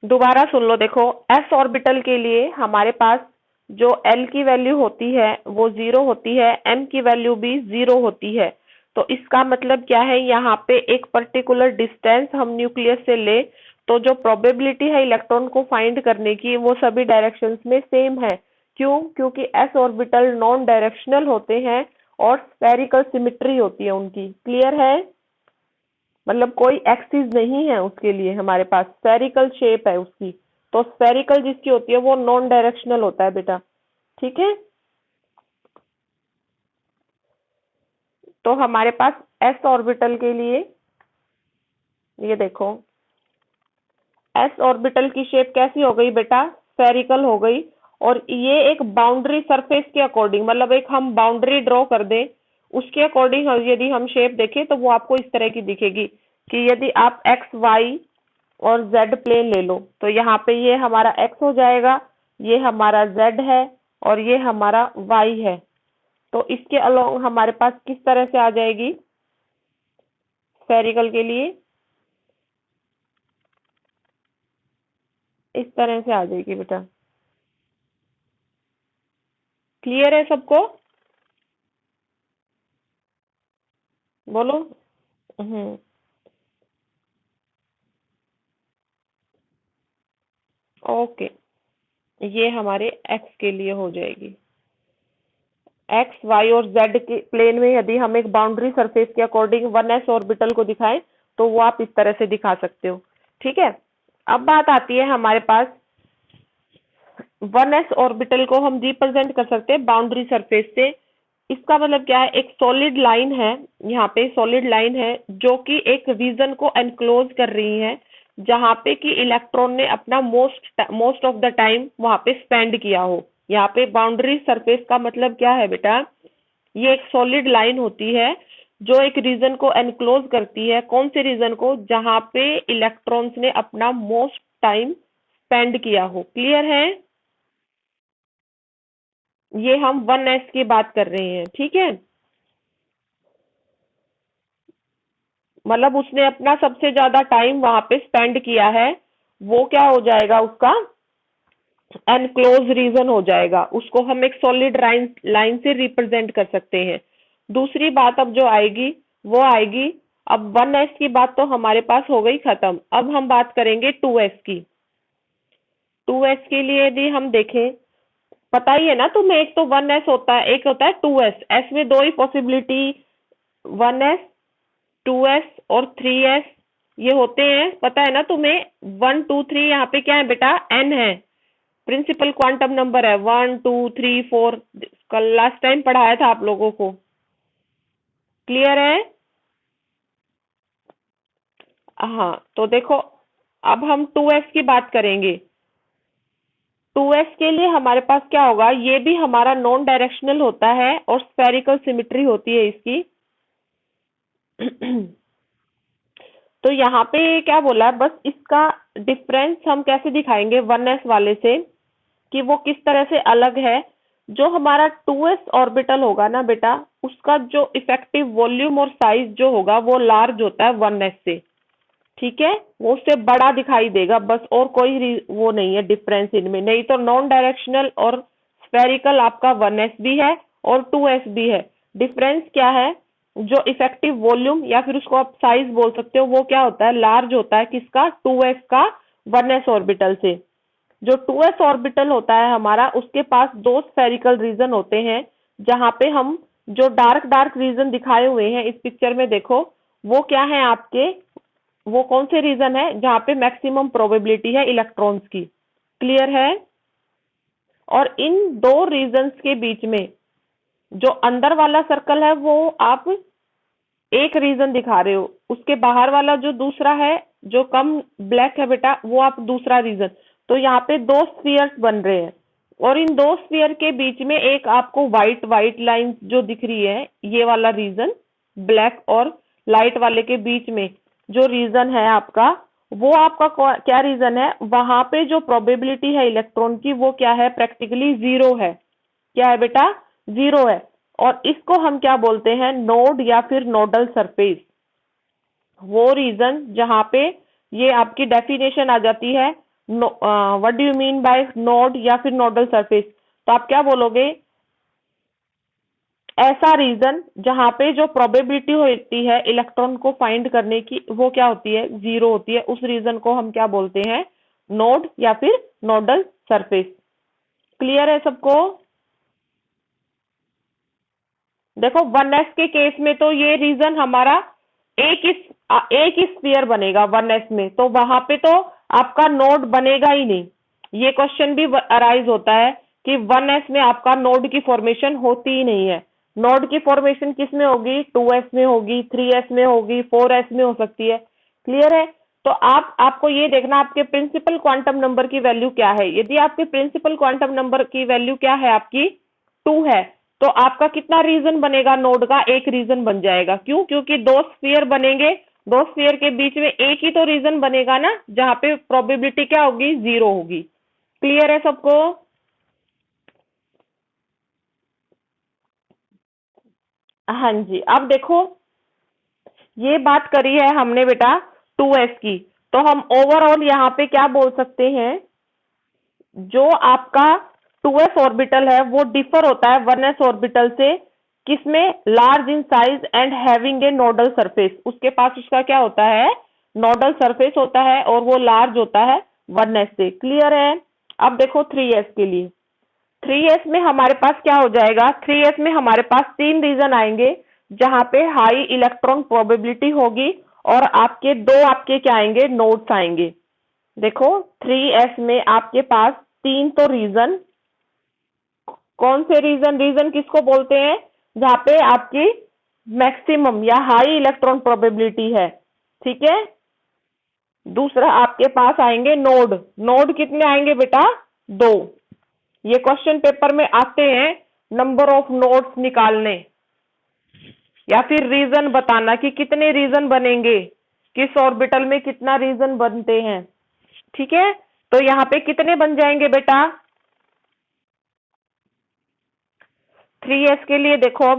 दोबारा सुन लो। देखो, S orbital के लिए हमारे पास जो एल की वैल्यू होती है वो 0 होती है, एम की वैल्यू भी 0 होती है। तो इसका मतलब क्या है, यहाँ पे एक पर्टिकुलर डिस्टेंस हम न्यूक्लियस से ले तो जो प्रोबेबिलिटी है इलेक्ट्रॉन को फाइंड करने की वो सभी डायरेक्शंस में सेम है। क्यों? क्योंकि एस ऑर्बिटल नॉन डायरेक्शनल होते हैं और स्फेरिकल सिमेट्री होती है उनकी। क्लियर है? मतलब कोई एक्सिस नहीं है उसके लिए, हमारे पास स्फेरिकल शेप है उसकी। तो स्फेरिकल जिसकी होती है वो नॉन डायरेक्शनल होता है बेटा। ठीक है, तो हमारे पास एस ऑर्बिटल के लिए ये देखो, एस ऑर्बिटल की शेप कैसी हो गई बेटा? स्फेरिकल हो गई। और ये एक बाउंड्री सरफेस के अकॉर्डिंग, मतलब एक हम बाउंड्री ड्रॉ कर दें उसके अकॉर्डिंग यदि हम शेप देखें तो वो आपको इस तरह की दिखेगी कि यदि आप एक्स वाई और जेड प्लेन ले लो तो यहाँ पे ये हमारा एक्स हो जाएगा, ये हमारा जेड है और ये हमारा वाई है। तो इसके अलोंग हमारे पास किस तरह से आ जाएगी स्फेरिकल के लिए? इस तरह से आ जाएगी बेटा। क्लियर है सबको? बोलो। हम्म। ओके, ये हमारे एक्स के लिए हो जाएगी। एक्स वाई और जेड के प्लेन में यदि हम एक बाउंड्री सरफेस के अकॉर्डिंग वन एस ऑर्बिटल को दिखाएं तो वो आप इस तरह से दिखा सकते हो। ठीक है, अब बात आती है हमारे पास वन एस ऑर्बिटल को हम रिप्रेजेंट कर सकते हैं बाउंड्री सरफेस से। इसका मतलब क्या है? एक सॉलिड लाइन है, यहाँ पे सॉलिड लाइन है जो कि एक रीजन को एनक्लोज कर रही है जहाँ पे कि इलेक्ट्रॉन ने अपना मोस्ट ऑफ द टाइम वहां पे स्पेंड किया हो। यहाँ पे बाउंड्री सरफेस का मतलब क्या है बेटा? ये एक सॉलिड लाइन होती है जो एक रीजन को एनक्लोज करती है। कौन से रीजन को? जहाँ पे इलेक्ट्रॉन्स ने अपना मोस्ट टाइम स्पेंड किया हो। क्लियर है? ये हम वन एस की बात कर रहे हैं। ठीक है, मतलब उसने अपना सबसे ज्यादा टाइम वहां पे स्पेंड किया है, वो क्या हो जाएगा? उसका एनक्लोज रीजन हो जाएगा। उसको हम एक सॉलिड लाइन लाइन से रिप्रेजेंट कर सकते हैं। दूसरी बात अब जो आएगी वो आएगी, अब वन एस की बात तो हमारे पास हो गई खत्म। अब हम बात करेंगे टू एस की। टू एस के लिए यदि हम देखें, पता ही है ना तुम्हें, एक तो वन एस होता है, एक होता है टू एस। एस में दो ही possibility, one S, two S और थ्री एस, ये होते हैं। पता है ना तुम्हें? वन टू थ्री यहाँ पे क्या है बेटा? एन है, प्रिंसिपल क्वांटम नंबर है। वन टू थ्री फोर, कल लास्ट टाइम पढ़ाया था आप लोगों को। क्लियर है? हाँ, तो देखो, अब हम टू एस की बात करेंगे। टू एस के लिए हमारे पास क्या होगा? ये भी हमारा नॉन डायरेक्शनल होता है और स्फेरिकल सिमेट्री होती है इसकी। तो यहाँ पे क्या बोला है, बस इसका डिफरेंस हम कैसे दिखाएंगे वन एस वाले से, कि वो किस तरह से अलग है। जो हमारा टू एस ऑर्बिटल होगा ना बेटा, उसका जो इफेक्टिव वॉल्यूम और साइज जो होगा वो लार्ज होता है वन एस से। ठीक है, वो उससे बड़ा दिखाई देगा बस, और कोई वो नहीं है डिफरेंस इनमें। नहीं तो नॉन डायरेक्शनल और स्फेरिकल आपका वन एस भी है और टू एस भी है। डिफरेंस क्या है? जो इफेक्टिव वॉल्यूम या फिर उसको आप साइज बोल सकते हो, वो क्या होता है? लार्ज होता है। किसका? टू एस का वन एस ऑर्बिटल से। जो टू एस ऑर्बिटल होता है हमारा, उसके पास दो स्फेरिकल रीजन होते हैं जहां पे हम जो डार्क डार्क रीजन दिखाए हुए हैं इस पिक्चर में देखो, वो क्या है आपके? वो कौन से रीजन है जहां पे मैक्सिमम प्रोबेबिलिटी है इलेक्ट्रॉन्स की? क्लियर है? और इन दो रीजन्स के बीच में जो अंदर वाला सर्कल है वो आप एक रीजन दिखा रहे हो, उसके बाहर वाला जो दूसरा है जो कम ब्लैक है बेटा, वो आप दूसरा रीजन। तो यहाँ पे दो स्फीयर्स बन रहे हैं और इन दो स्फीयर के बीच में एक आपको व्हाइट व्हाइट लाइन जो दिख रही है, ये वाला रीजन, ब्लैक और लाइट वाले के बीच में जो रीजन है आपका, वो आपका क्या रीजन है? वहां पे जो प्रोबेबिलिटी है इलेक्ट्रॉन की वो क्या है? प्रैक्टिकली जीरो है। क्या है बेटा? जीरो है। और इसको हम क्या बोलते हैं? नोड या फिर नोडल सरफेस। वो रीजन जहां पे ये आपकी डेफिनेशन आ जाती है, what do you mean by node या फिर नोडल सरफेस? तो आप क्या बोलोगे? ऐसा रीजन जहां पे जो प्रोबेबिलिटी होती है इलेक्ट्रॉन को फाइंड करने की वो क्या होती है? जीरो होती है। उस रीजन को हम क्या बोलते हैं? नोड या फिर नोडल सरफेस। क्लियर है सबको? देखो 1s के केस में तो ये रीजन हमारा एक ही स्फीयर बनेगा 1s में, तो वहां पे तो आपका नोड बनेगा ही नहीं। ये क्वेश्चन भी अराइज होता है कि 1s में आपका नोड की फॉर्मेशन होती ही नहीं है। नोड की फॉर्मेशन किस में होगी? 2s में होगी, 3s में होगी, 4s में हो सकती है। क्लियर है? तो आपको ये देखना आपके प्रिंसिपल क्वांटम नंबर की वैल्यू क्या है। यदि आपके प्रिंसिपल क्वांटम नंबर की वैल्यू क्या है? आपकी 2 है, तो आपका कितना रीजन बनेगा? नोड का एक रीजन बन जाएगा। क्यों? क्योंकि दो स्फीयर बनेंगे, दो स्फीयर के बीच में एक ही तो रीजन बनेगा ना, जहां पे प्रोबेबिलिटी क्या होगी? जीरो होगी। क्लियर है सबको? हाँ जी। अब देखो, ये बात करी है हमने बेटा 2s की, तो हम ओवरऑल यहाँ पे क्या बोल सकते हैं? जो आपका 2s ऑर्बिटल है वो डिफर होता है 1s ऑर्बिटल से। किसमें? Large in size and having a nodal surface. उसके पास उसका क्या होता है? नोडल सरफेस होता है और वो लार्ज होता है 1s से। क्लियर है? अब देखो 3s के लिए। 3s में हमारे पास क्या हो जाएगा? 3s में हमारे पास तीन रीजन आएंगे जहां पे हाई इलेक्ट्रॉन प्रोबेबिलिटी होगी और आपके क्या आएंगे? नोड्स आएंगे। देखो 3s में आपके पास तीन तो रीजन, कौन से रीजन? रीजन किसको बोलते हैं? जहां पे आपकी मैक्सिमम या हाई इलेक्ट्रॉन प्रोबेबिलिटी है। ठीक है? दूसरा आपके पास आएंगे नोड। नोड कितने आएंगे बेटा? दो। ये क्वेश्चन पेपर में आते हैं नंबर ऑफ नोड्स निकालने या फिर रीजन बताना कि कितने रीजन बनेंगे, किस ऑर्बिटल में कितना रीजन बनते हैं। ठीक है? तो यहाँ पे कितने बन जाएंगे बेटा? 3s के लिए देखो,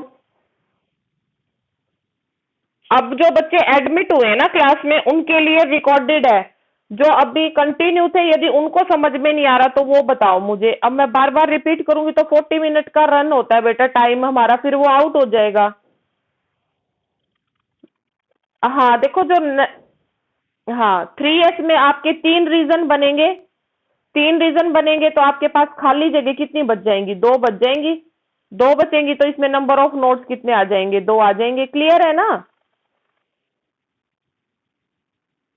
अब जो बच्चे एडमिट हुए हैं ना क्लास में उनके लिए रिकॉर्डेड है। जो अभी कंटिन्यू थे यदि उनको समझ में नहीं आ रहा तो वो बताओ मुझे। अब मैं बार बार रिपीट करूंगी तो 40 मिनट का रन होता है बेटा टाइम हमारा, फिर वो आउट हो जाएगा। हाँ देखो हाँ 3s में आपके तीन रीजन बनेंगे। तीन रीजन बनेंगे तो आपके पास खाली जगह कितनी बच जाएंगी? दो बच जाएंगी। दो बचेंगी तो इसमें नंबर ऑफ नोड्स कितने आ जाएंगे? दो आ जाएंगे। क्लियर है ना?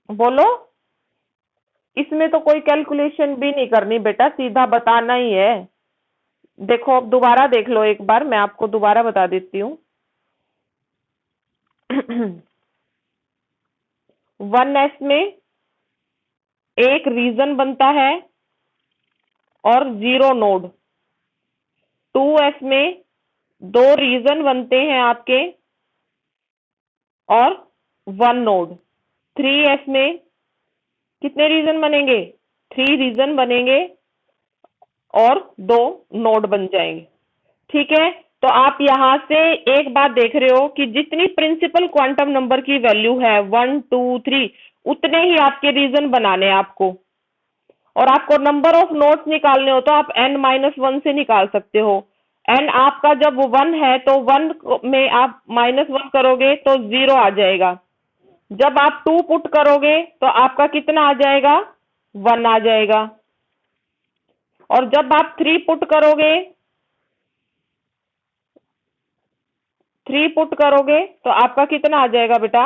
बोलो। इसमें तो कोई कैलकुलेशन भी नहीं करनी बेटा, सीधा बताना ही है। देखो अब दोबारा देख लो एक बार, मैं आपको दोबारा बता देती हूँ। 1s में एक रीजन बनता है और जीरो नोड। 2s में दो रीजन बनते हैं आपके और वन नोड। 3s में कितने रीजन बनेंगे? थ्री रीजन बनेंगे और दो नोड बन जाएंगे। ठीक है? तो आप यहां से एक बात देख रहे हो कि जितनी प्रिंसिपल क्वांटम नंबर की वैल्यू है 1 2 3 उतने ही आपके रीजन बनाने हैं आपको। और आपको नंबर ऑफ नोड्स निकालने हो तो आप n-1 से निकाल सकते हो। n आपका जब 1 है तो 1 में आप -1 करोगे तो 0 आ जाएगा। जब आप 2 पुट करोगे तो आपका कितना आ जाएगा? 1 आ जाएगा। और जब आप 3 पुट करोगे, 3 पुट करोगे तो आपका कितना आ जाएगा बेटा?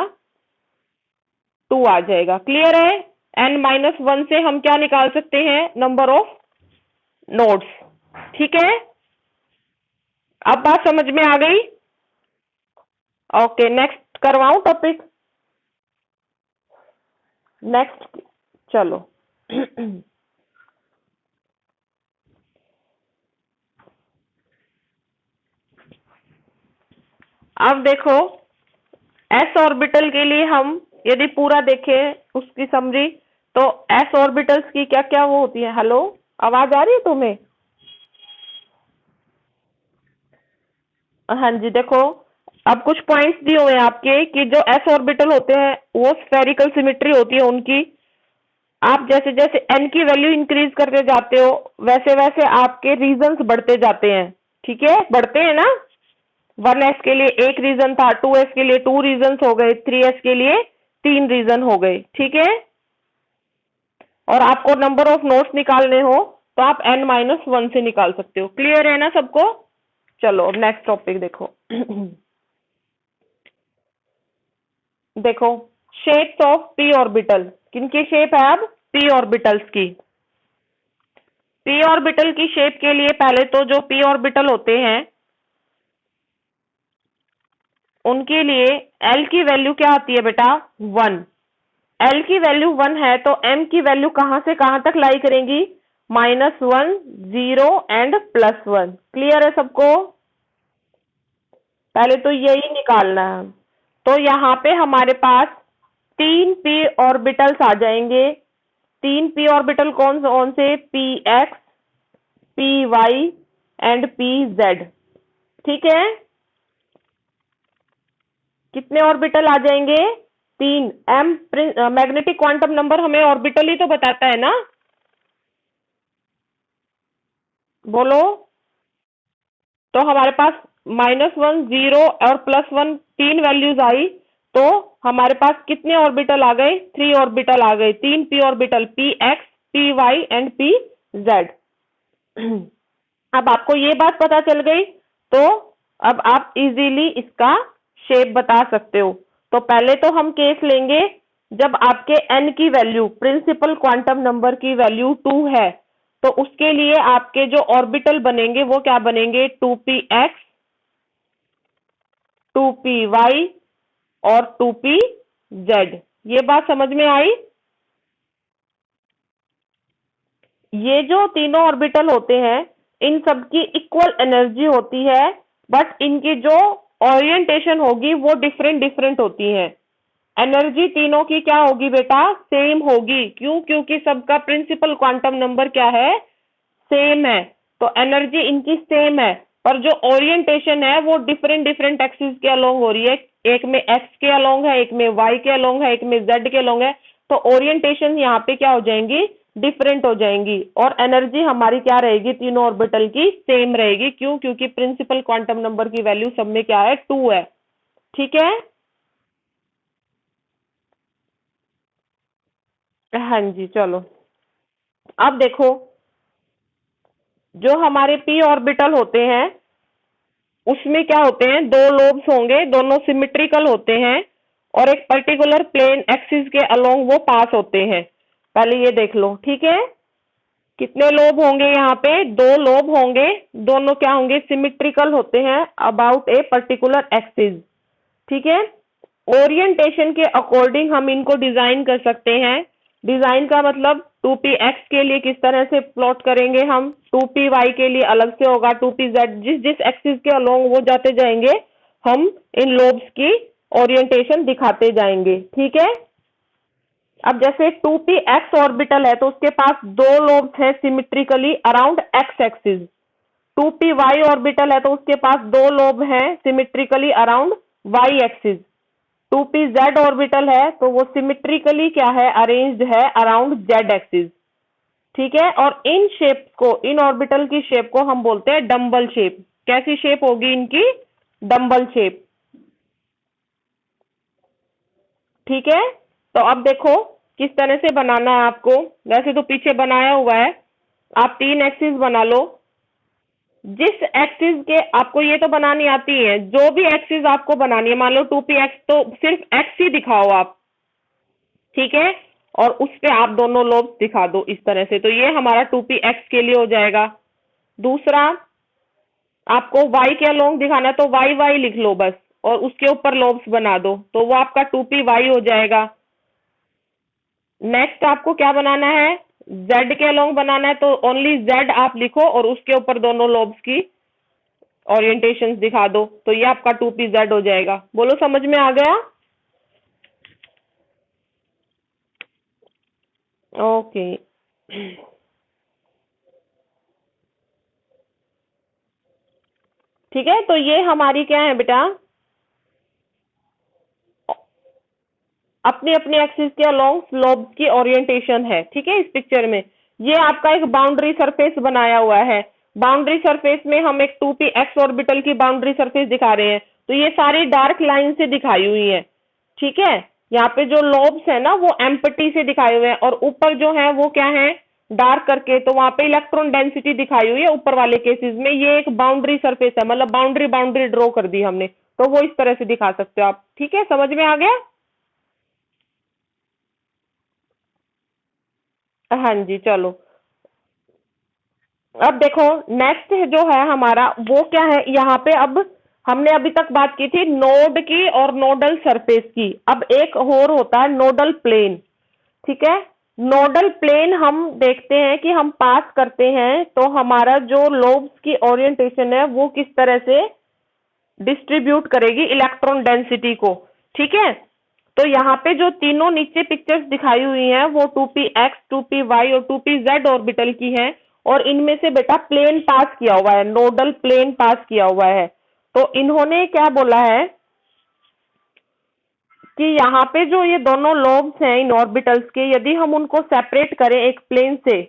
2 आ जाएगा। क्लियर है? n-1 से हम क्या निकाल सकते हैं? Number of nodes. ठीक है? अब बात समझ में आ गई? ओके, नेक्स्ट करवाऊं टॉपिक? नेक्स्ट चलो। अब देखो एस ऑर्बिटल के लिए हम यदि पूरा देखें उसकी समरी, तो एस ऑर्बिटल्स की क्या क्या वो होती है। हेलो, आवाज आ रही है तुम्हें? हाँ जी। देखो अब कुछ पॉइंट्स दिए हुए हैं आपके कि जो एस ऑर्बिटल होते हैं वो स्फेरिकल सिमेट्री होती है उनकी। आप जैसे जैसे एन की वैल्यू इंक्रीज करते जाते हो वैसे वैसे आपके रीजंस बढ़ते जाते हैं। ठीक है, बढ़ते हैं ना। 1s के लिए एक रीजन था, 2s के लिए 2 रीजन हो गए, 3s के लिए 3 रीजन हो गए। ठीक है, और आपको नंबर ऑफ नोट्स निकालने हो तो आप n-1 से निकाल सकते हो। क्लियर है ना सबको? चलो अब नेक्स्ट टॉपिक देखो। देखो, शेप्स ऑफ पी ऑर्बिटल। किनकी शेप है अब? पी ऑर्बिटल्स की। पी ऑर्बिटल की शेप के लिए पहले तो जो पी ऑर्बिटल होते हैं उनके लिए एल की वैल्यू क्या आती है बेटा? 1। एल की वैल्यू 1 है तो एम की वैल्यू कहां से कहां तक लाई करेंगी? -1, 0 एंड +1। क्लियर है सबको? पहले तो यही निकालना है। तो यहाँ पे हमारे पास 3 पी ऑर्बिटल्स आ जाएंगे। 3 पी ऑर्बिटल कौन कौन से? P X, P Y and P Z. ठीक है, कितने ऑर्बिटल आ जाएंगे? 3। एम मैग्नेटिक क्वांटम नंबर हमें ऑर्बिटल ही तो बताता है ना, बोलो। तो हमारे पास -1, 0 और +1 तीन वैल्यूज आई, तो हमारे पास कितने ऑर्बिटल आ गए? 3 ऑर्बिटल आ गए। 3 P orbital, P X, P Y and P Z. अब आपको ये बात पता चल गई तो अब आप इजीली इसका शेप बता सकते हो। तो पहले तो हम केस लेंगे जब आपके n की वैल्यू, प्रिंसिपल क्वांटम नंबर की वैल्यू 2 है, तो उसके लिए आपके जो ऑर्बिटल बनेंगे वो क्या बनेंगे? 2px, 2py और 2pz। ये बात समझ में आई? ये जो तीनों ऑर्बिटल होते हैं इन सबकी इक्वल एनर्जी होती है, बट इनकी जो ओरिएंटेशन होगी वो डिफरेंट डिफरेंट होती है। एनर्जी तीनों की क्या होगी बेटा? सेम होगी। क्यों? क्योंकि सबका प्रिंसिपल क्वांटम नंबर क्या है? सेम है। तो एनर्जी इनकी सेम है, पर जो ओरिएंटेशन है वो डिफरेंट डिफरेंट एक्सिस के अलोंग हो रही है। एक में एक्स के अलोंग है, एक में वाई के अलोंग है, एक में जेड के अलोंग है। तो ओरिएंटेशन यहाँ पे क्या हो जाएंगी? डिफरेंट हो जाएंगी। और एनर्जी हमारी क्या रहेगी? तीनों ऑर्बिटल की सेम रहेगी। क्यों? क्योंकि प्रिंसिपल क्वांटम नंबर की वैल्यू सब में क्या है? 2 है। ठीक है, हाँ जी। चलो अब देखो, जो हमारे पी ऑर्बिटल होते हैं उसमें क्या होते हैं? 2 लोब्स होंगे, दोनों सिमेट्रिकल होते हैं और एक पर्टिकुलर प्लेन एक्सिस के अलोंग वो पास होते हैं। पहले ये देख लो। ठीक है, कितने लोब होंगे? यहाँ पे 2 लोब होंगे, दोनों क्या होंगे? सिमेट्रिकल होते हैं अबाउट ए पर्टिकुलर एक्सिस। ठीक है, ओरिएंटेशन के अकॉर्डिंग हम इनको डिजाइन कर सकते हैं। डिजाइन का मतलब 2px के लिए किस तरह से प्लॉट करेंगे हम, 2py के लिए अलग से होगा, 2pz जिस जिस एक्सिस के अलोंग वो जाते जाएंगे हम इन लोब्स की ओरिएंटेशन दिखाते जाएंगे। ठीक है, अब जैसे 2px ऑर्बिटल है तो उसके पास 2 लोब्स हैं symmetrically around x axis. 2py orbital है तो उसके पास 2 लोब हैं symmetrically around Y axis. 2pz orbital है तो वो सिमेट्रिकली क्या है? अरेंज्ड है अराउंड जेड एक्सिस। ठीक है, और इन शेप को, इन ऑर्बिटल की शेप को हम बोलते हैं डम्बल शेप। कैसी शेप होगी इनकी? Dumbbell shape. ठीक है, तो अब देखो किस तरह से बनाना है आपको। वैसे तो पीछे बनाया हुआ है, आप 3 एक्सिस बना लो। जिस एक्सिस के आपको ये तो बनानी आती है, जो भी एक्सिस आपको बनानी है, मान लो 2px तो सिर्फ एक्स ही दिखाओ आप। ठीक है, और उस पे आप दोनों लोब्स दिखा दो इस तरह से। तो ये हमारा 2px के लिए हो जाएगा। दूसरा, आपको y के अलोंग दिखाना है तो वाई वाई लिख लो बस, और उसके ऊपर लोब्स बना दो, तो वो आपका 2py हो जाएगा। नेक्स्ट आपको क्या बनाना है? z के अलोंग बनाना है तो ओनली z आप लिखो और उसके ऊपर दोनों लोब्स की ओरिएंटेशन दिखा दो, तो ये आपका 2pz हो जाएगा। बोलो समझ में आ गया? ओके। ठीक है, तो ये हमारी क्या है बेटा? अपनी अपनी एक्सिस के अलोंग लोब्स की ओरिएंटेशन है। ठीक है, इस पिक्चर में ये आपका एक बाउंड्री सरफेस बनाया हुआ है। बाउंड्री सरफेस में हम एक 2p एक्स ऑर्बिटल की बाउंड्री सरफेस दिखा रहे हैं, तो ये सारी डार्क लाइन से दिखाई हुई है। ठीक है, यहाँ पे जो लोब्स है ना वो एम्प्टी से दिखाए हुए हैं, और ऊपर जो है वो क्या है, डार्क करके, तो वहां पे इलेक्ट्रॉन डेंसिटी दिखाई हुई है ऊपर वाले केसेस में। ये एक बाउंड्री सरफेस है, मतलब बाउंड्री बाउंड्री ड्रॉ कर दी हमने, तो वो इस तरह से दिखा सकते हो आप। ठीक है, समझ में आ गया? हाँ जी, चलो। अब देखो, नेक्स्ट जो है हमारा वो क्या है, यहाँ पे अब हमने अभी तक बात की थी नोड की और नोडल सरफेस की। अब एक और होता है नोडल प्लेन। ठीक है, नोडल प्लेन हम देखते हैं कि हम पास करते हैं तो हमारा जो लोब्स की ओरिएंटेशन है वो किस तरह से डिस्ट्रीब्यूट करेगी इलेक्ट्रॉन डेंसिटी को। ठीक है, तो यहाँ पे जो तीनों नीचे पिक्चर्स दिखाई हुई हैं वो 2p x, 2p y और 2p z ऑर्बिटल की हैं, और इनमें से बेटा प्लेन पास किया हुआ है, नोडल प्लेन पास किया हुआ है। तो इन्होंने क्या बोला है कि यहाँ पे जो ये दोनों लोब्स हैं इन ऑर्बिटल्स के, यदि हम उनको सेपरेट करें एक प्लेन से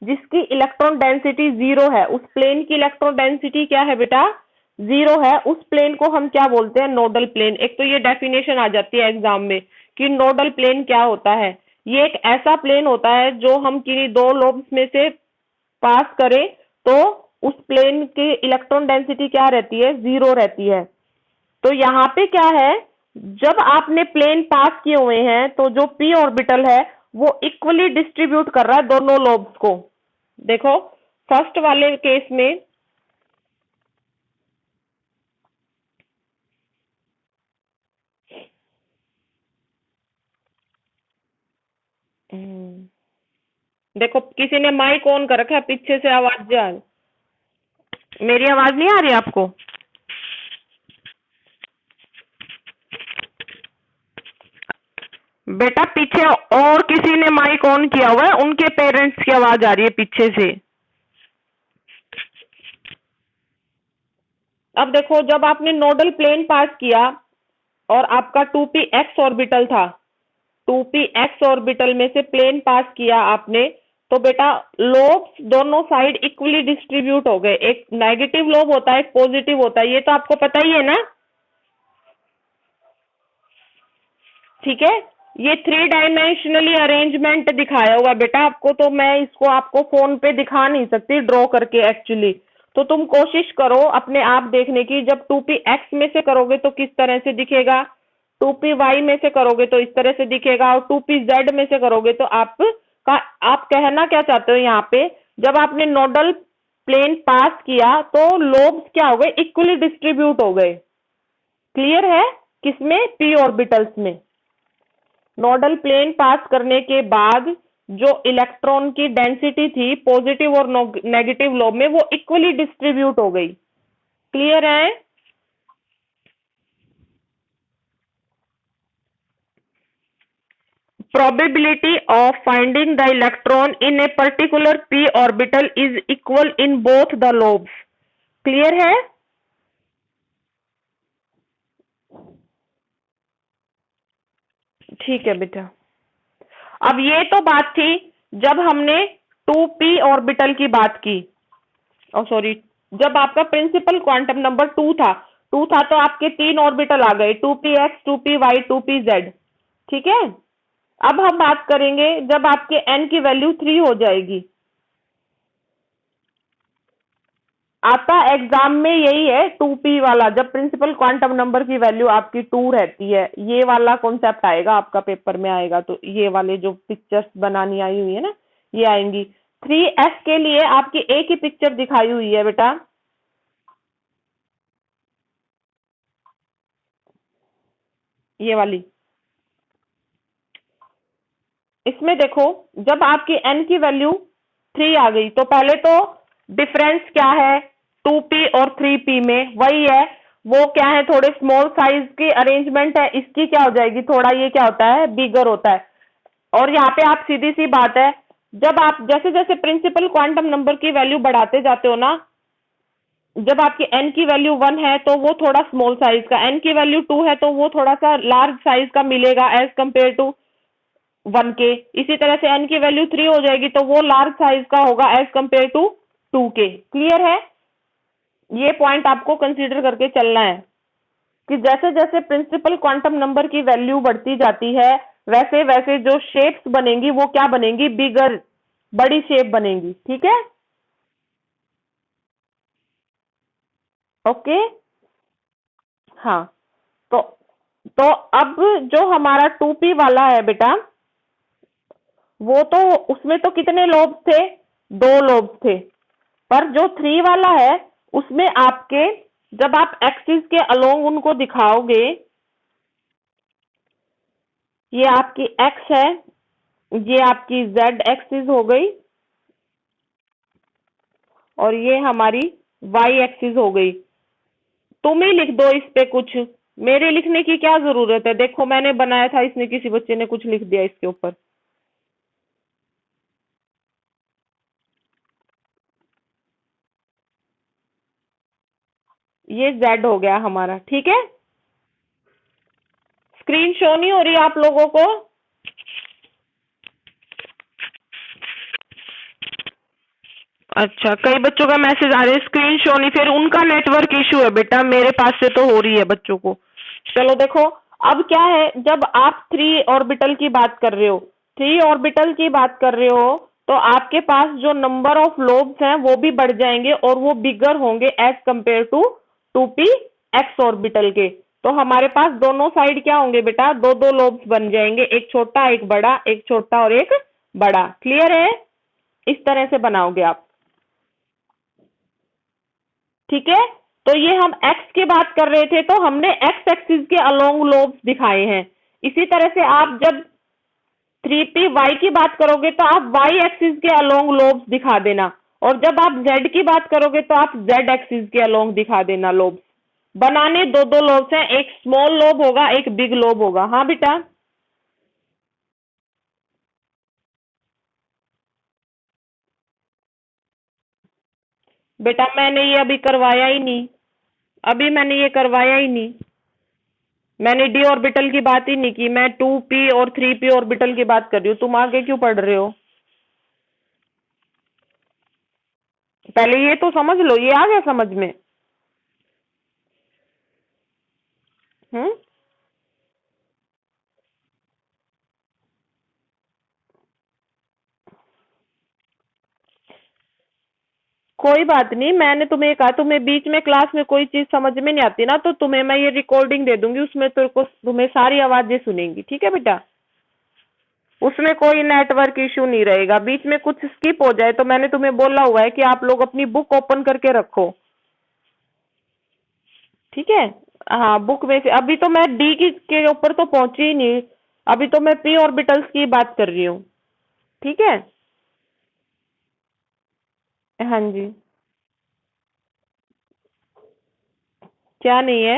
जिसकी इलेक्ट्रॉन डेंसिटी जीरो है, उस प्लेन की इलेक्ट्रॉन डेंसिटी क्या है बेटा, जीरो है, उस प्लेन को हम क्या बोलते हैं, नोडल प्लेन। एक तो ये डेफिनेशन आ जाती है एग्जाम में कि नोडल प्लेन क्या होता है। ये एक ऐसा प्लेन होता है जो हम किन्हीं दो लोब्स में से पास करें तो उस प्लेन की इलेक्ट्रॉन डेंसिटी क्या रहती है, जीरो रहती है। तो यहाँ पे क्या है, जब आपने प्लेन पास किए हुए हैं तो जो p ऑर्बिटल है वो इक्वली डिस्ट्रीब्यूट कर रहा है दोनों लोब्स को। देखो, फर्स्ट वाले केस में देखो किसी ने माइक ऑन कर रखा है, पीछे से आवाज जा रही। मेरी आवाज नहीं आ रही आपको? बेटा पीछे और किसी ने माइक ऑन किया हुआ है, उनके पेरेंट्स की आवाज आ रही है पीछे से। अब देखो, जब आपने नोडल प्लेन पास किया और आपका 2p x ऑर्बिटल था, 2p x ऑर्बिटल में से प्लेन पास किया आपने, तो बेटा लोब्स दोनों साइड इक्वली डिस्ट्रीब्यूट हो गए। एक नेगेटिव लोब होता है, एक पॉजिटिव होता है, ये तो आपको पता ही है ना। ठीक है, ये 3 डायमेंशनली अरेंजमेंट दिखाया हुआ बेटा आपको, तो मैं इसको आपको फोन पे दिखा नहीं सकती ड्रॉ करके एक्चुअली। तो तुम कोशिश करो अपने आप देखने की, जब 2p x में से करोगे तो किस तरह से दिखेगा, 2p y में से करोगे तो इस तरह से दिखेगा, और 2p z में से करोगे तो आप कहना क्या चाहते हो यहाँ पे, जब आपने नोडल प्लेन पास किया तो लोब्स क्या हो गए, इक्वली डिस्ट्रीब्यूट हो गए। क्लियर है? किसमें, p ऑर्बिटल्स में। नोडल प्लेन पास करने के बाद जो इलेक्ट्रॉन की डेंसिटी थी पॉजिटिव और नेगेटिव लोब में, वो इक्वली डिस्ट्रीब्यूट हो गई। क्लियर है? Probability of finding the electron in a particular p orbital is equal in both the lobes. Clear है? ठीक है बेटा। अब ये तो बात थी जब हमने 2p ऑर्बिटल की बात की, और सॉरी, जब आपका प्रिंसिपल क्वांटम नंबर 2 था तो आपके 3 ऑर्बिटल आ गए, 2p x, 2p y, 2p z। ठीक है, अब हम बात करेंगे जब आपके n की वैल्यू 3 हो जाएगी। आता एग्जाम में यही है 2p वाला, जब प्रिंसिपल क्वांटम नंबर की वैल्यू आपकी 2 रहती है, ये वाला कॉन्सेप्ट आएगा आपका पेपर में आएगा। तो ये वाले जो पिक्चर्स बनानी आई हुई है ना, ये आएंगी। 3s के लिए आपकी एक ही पिक्चर दिखाई हुई है बेटा, ये वाली। इसमें देखो, जब आपकी n की वैल्यू 3 आ गई तो पहले तो डिफरेंस क्या है 2p और 3p में, वही है, वो क्या है, थोड़े स्मॉल साइज की अरेंजमेंट है, इसकी क्या हो जाएगी, थोड़ा ये क्या होता है, बिगर होता है। और यहाँ पे आप सीधी सी बात है, जब आप जैसे जैसे प्रिंसिपल क्वांटम नंबर की वैल्यू बढ़ाते जाते हो ना, जब आपकी n की वैल्यू 1 है तो वो थोड़ा स्मॉल साइज का, n की वैल्यू 2 है तो वो थोड़ा सा लार्ज साइज का मिलेगा एज कंपेयर टू 1 के। इसी तरह से n की वैल्यू 3 हो जाएगी तो वो लार्ज साइज का होगा एज कंपेयर टू 2 के। क्लियर है? ये पॉइंट आपको कंसीडर करके चलना है कि जैसे जैसे प्रिंसिपल क्वांटम नंबर की वैल्यू बढ़ती जाती है वैसे वैसे जो शेप्स बनेंगी वो क्या बनेंगी, बिगर, बड़ी शेप बनेंगी। ठीक है, ओके। हाँ, तो तो अब जो हमारा 2p वाला है बेटा, वो तो उसमें तो कितने लोब्स थे, 2 लोब्स थे। पर जो 3 वाला है उसमें आपके, जब आप एक्सिस के अलोंग उनको दिखाओगे, ये आपकी एक्स है, ये आपकी जेड एक्सिस हो गई और ये हमारी वाई एक्सिस हो गई। तुम ही लिख दो इस पे कुछ, मेरे लिखने की क्या जरूरत है। देखो मैंने बनाया था, इसने किसी बच्चे ने कुछ लिख दिया इसके ऊपर। ये जेड हो गया हमारा। ठीक है, स्क्रीन शो नहीं हो रही आप लोगों को? अच्छा, कई बच्चों का मैसेज आ रहा है स्क्रीन शो नहीं, फिर उनका नेटवर्क इशू है बेटा, मेरे पास से तो हो रही है बच्चों को। चलो देखो, अब क्या है, जब आप 3 ऑर्बिटल की बात कर रहे हो, 3 ऑर्बिटल की बात कर रहे हो, तो आपके पास जो नंबर ऑफ लोब्स हैं वो भी बढ़ जाएंगे और वो बिगर होंगे as compare to 2p X orbital के। तो हमारे पास दोनों साइड क्या होंगे बेटा, 2 2 लोब्स बन जाएंगे, एक छोटा एक बड़ा, एक छोटा और एक बड़ा। क्लियर है? इस तरह से बनाओगे आप। ठीक है, तो ये हम x की बात कर रहे थे तो हमने x एक्सिस के अलोंग लोब्स दिखाए हैं। इसी तरह से आप जब 3p y की बात करोगे तो आप y एक्सिस के अलोंग लोब्स दिखा देना, और जब आप z की बात करोगे तो आप z एक्सिस के अलोंग दिखा देना लोब्स। बनाने 2 2 लोब्स हैं, एक स्मॉल लोब होगा एक बिग लोब होगा। हाँ बेटा, बेटा मैंने ये अभी करवाया ही नहीं, अभी मैंने ये करवाया ही नहीं। मैंने डी ऑर्बिटल की बात ही नहीं की, मैं 2p और 3p ऑर्बिटल की बात कर रही हूँ। तुम आगे क्यों पढ़ रहे हो? पहले ये तो समझ लो, ये आ गया समझ में? हम्म, कोई बात नहीं, मैंने तुम्हें कहा, तुम्हें बीच में क्लास में कोई चीज समझ में नहीं आती ना तो तुम्हें मैं ये रिकॉर्डिंग दे दूंगी, उसमें तेरे को, तुम्हें सारी आवाजें सुनेंगी। ठीक है बेटा, उसमें कोई नेटवर्क इशू नहीं रहेगा। बीच में कुछ स्किप हो जाए तो मैंने तुम्हें बोला हुआ है कि आप लोग अपनी बुक ओपन करके रखो। ठीक है, हाँ, बुक में से अभी तो मैं डी की के ऊपर तो पहुंची ही नहीं, अभी तो मैं पी ऑर्बिटल्स की बात कर रही हूँ। ठीक है, हाँ जी, क्या नहीं है?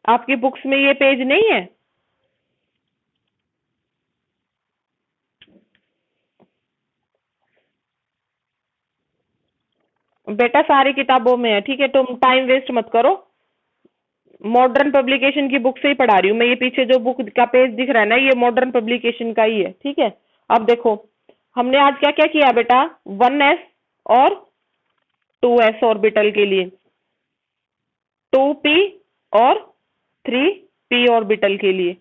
आपकी बुक्स में ये पेज नहीं है? बेटा सारी किताबों में है। ठीक है, तुम टाइम वेस्ट मत करो, मॉडर्न पब्लिकेशन की बुक से ही पढ़ा रही हूँ मैं। ये पीछे जो बुक का पेज दिख रहा है ना, ये मॉडर्न पब्लिकेशन का ही है। ठीक है, अब देखो हमने आज क्या क्या किया बेटा, 1s और 2s ऑर्बिटल के लिए, 2p और 3p ऑर्बिटल के लिए।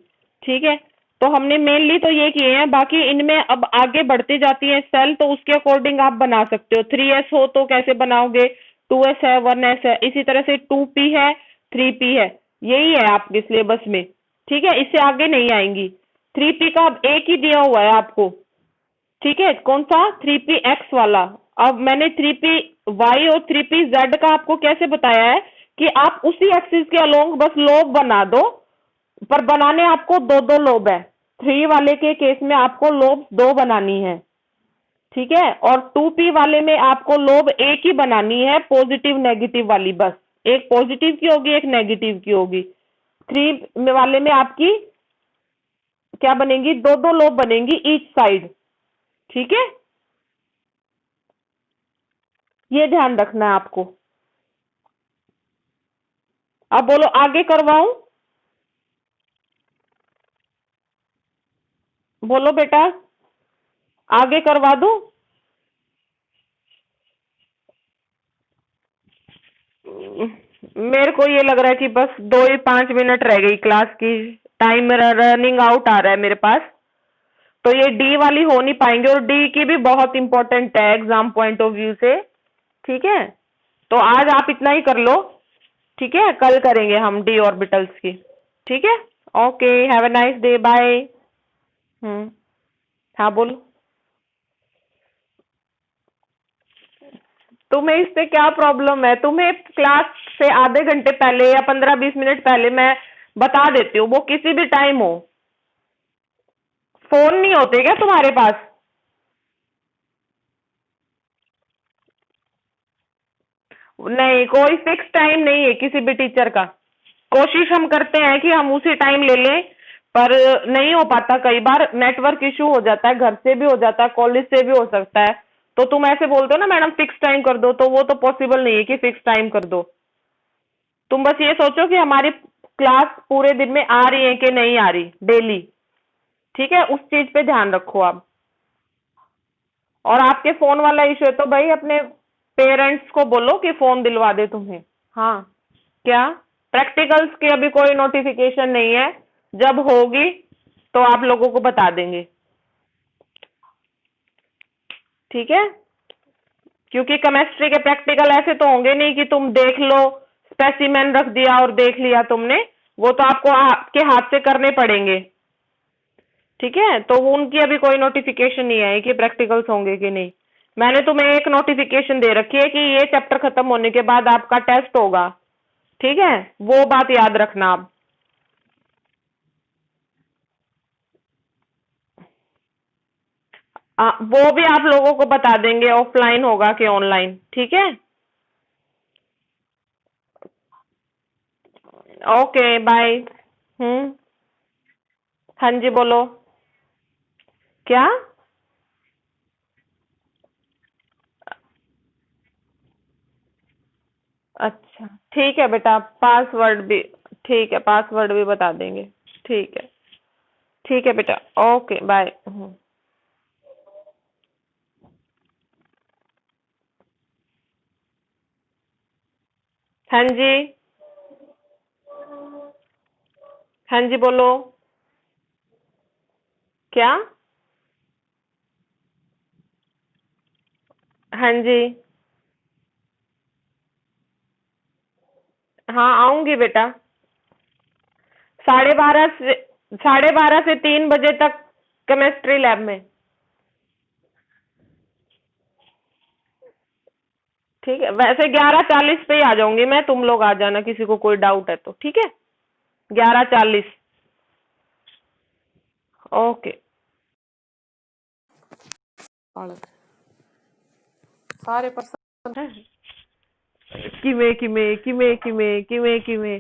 ठीक है, तो हमने मेनली तो ये किए हैं, बाकी इनमें अब आगे बढ़ती जाती है सेल, तो उसके अकॉर्डिंग आप बना सकते हो। 3s हो तो कैसे बनाओगे, 2s है, 1s है, इसी तरह से 2p है, 3p है, यही है आपके सिलेबस में। ठीक है, इससे आगे नहीं आएंगी। 3p का अब एक ही दिया हुआ है आपको। ठीक है, कौन सा, 3p x वाला। अब मैंने 3p y और 3p z का आपको कैसे बताया है कि आप उसी एक्सिस के अलोंग बस लोब बना दो, पर बनाने आपको 2 2 लोब है। 3 वाले के केस में आपको लोब 2 बनानी है। ठीक है, और 2p वाले में आपको लोब एक ही बनानी है, पॉजिटिव नेगेटिव वाली, बस एक पॉजिटिव की होगी एक नेगेटिव की होगी। 3 वाले में आपकी क्या बनेंगी, दो दो लोब बनेंगी ईच साइड। ठीक है, ये ध्यान रखना है आपको। अब बोलो आगे करवाऊं? बोलो बेटा, आगे करवा दूं? मेरे को ये लग रहा है कि बस 2 ही 5 मिनट रह गई क्लास की, टाइम रनिंग आउट आ रहा है मेरे पास। तो ये डी वाली हो नहीं पाएंगे, और डी की भी बहुत इंपॉर्टेंट है एग्जाम पॉइंट ऑफ व्यू से। ठीक है, तो आज आप इतना ही कर लो। ठीक है, कल करेंगे हम डी ऑर्बिटल्स की। ठीक है, okay, have a nice day, bye. हम्म, हाँ बोलो। तुम्हें इससे क्या प्रॉब्लम है? तुम्हें क्लास से आधे घंटे पहले या 15-20 मिनट पहले मैं बता देती हूँ, वो किसी भी टाइम हो। फोन नहीं होते क्या तुम्हारे पास? नहीं, कोई फिक्स टाइम नहीं है किसी भी टीचर का। कोशिश हम करते हैं कि हम उसी टाइम ले लें, पर नहीं हो पाता, कई बार नेटवर्क इशू हो जाता है, घर से भी हो जाता है, कॉलेज से भी हो सकता है। तो तुम ऐसे बोलते हो ना मैडम फिक्स टाइम कर दो, तो वो तो पॉसिबल नहीं है कि फिक्स टाइम कर दो। तुम बस ये सोचो कि हमारी क्लास पूरे दिन में आ रही है कि नहीं आ रही, डेली। ठीक है, उस चीज पे ध्यान रखो आप। और आपके फोन वाला इशू है तो भाई अपने पेरेंट्स को बोलो कि फोन दिलवा दे तुम्हें। हाँ, क्या? प्रैक्टिकल्स की अभी कोई नोटिफिकेशन नहीं है, जब होगी तो आप लोगों को बता देंगे। ठीक है, क्योंकि केमिस्ट्री के प्रैक्टिकल ऐसे तो होंगे नहीं कि तुम देख लो, स्पेसिमेन रख दिया और देख लिया तुमने। वो तो आपको आपके हाथ से करने पड़ेंगे। ठीक है, तो वो उनकी अभी कोई नोटिफिकेशन नहीं आई कि प्रैक्टिकल्स होंगे कि नहीं। मैंने तुम्हें एक नोटिफिकेशन दे रखी है कि ये चैप्टर खत्म होने के बाद आपका टेस्ट होगा। ठीक है, वो बात याद रखना आप। वो भी आप लोगों को बता देंगे ऑफलाइन होगा कि ऑनलाइन। ठीक है, ओके, बाय। हम्म, हाँ जी बोलो। क्या? अच्छा, ठीक है बेटा, पासवर्ड भी, ठीक है, पासवर्ड भी बता देंगे। ठीक है, ठीक है बेटा, ओके, बाय। हाँ जी, हाँ जी बोलो। क्या? हाँ जी, हाँ आऊंगी बेटा। 12:30 से 3 बजे तक केमिस्ट्री लैब में। ठीक है, वैसे 11:40 पे ही आ जाऊंगी मैं, तुम लोग आ जाना किसी को कोई डाउट है तो। ठीक है, 11:40। ओके। बालक सारे पर्सन हैं। किमे किमे किमे किमे किमे किमे